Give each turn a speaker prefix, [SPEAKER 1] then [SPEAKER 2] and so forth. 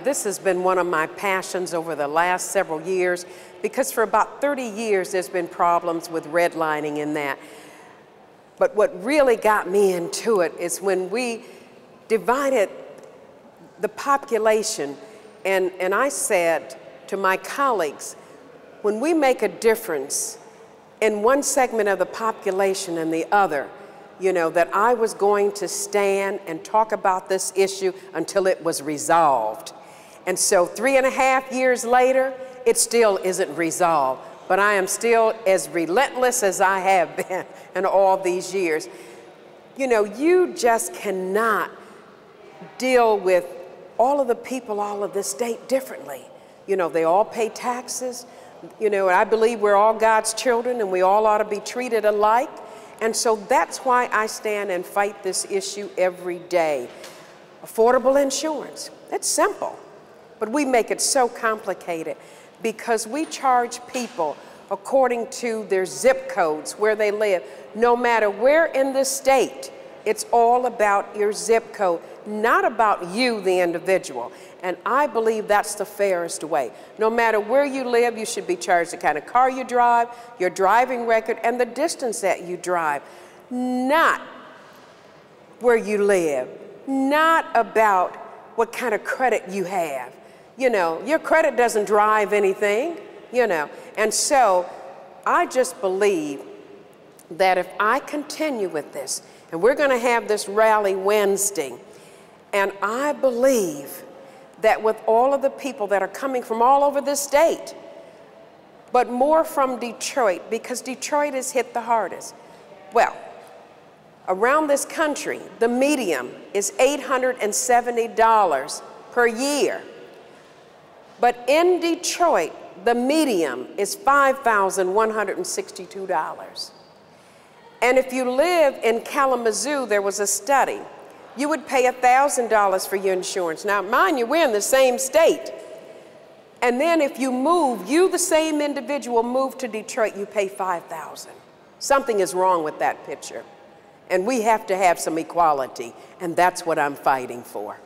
[SPEAKER 1] This has been one of my passions over the last several years because for about 30 years there's been problems with redlining in that. But what really got me into it is when we divided the population, and I said to my colleagues, when we make a difference in one segment of the population and the other, that I was going to stand and talk about this issue until it was resolved. And so 3.5 years later, it still isn't resolved, but I am still as relentless as I have been in all these years. You just cannot deal with all of the people, all of the state differently. They all pay taxes. I believe we're all God's children and we all ought to be treated alike. And so that's why I stand and fight this issue every day. Affordable insurance, it's simple, but we make it so complicated because we charge people according to their zip codes, where they live. No matter where in the state, it's all about your zip code, not about you, the individual. And I believe that's the fairest way. No matter where you live, you should be charged the kind of car you drive, your driving record, and the distance that you drive. Not where you live, not about what kind of credit you have. Your credit doesn't drive anything, And so I just believe that if I continue with this, and we're going to have this rally Wednesday, and I believe that with all of the people that are coming from all over the state, but more from Detroit, because Detroit is hit the hardest. Well, around this country, the median is $870 per year. But in Detroit, the median is $5,162. And if you live in Kalamazoo, there was a study, you would pay $1,000 for your insurance. Now, mind you, we're in the same state. And then if you move, the same individual, move to Detroit, you pay $5,000. Something is wrong with that picture. And we have to have some equality, and that's what I'm fighting for.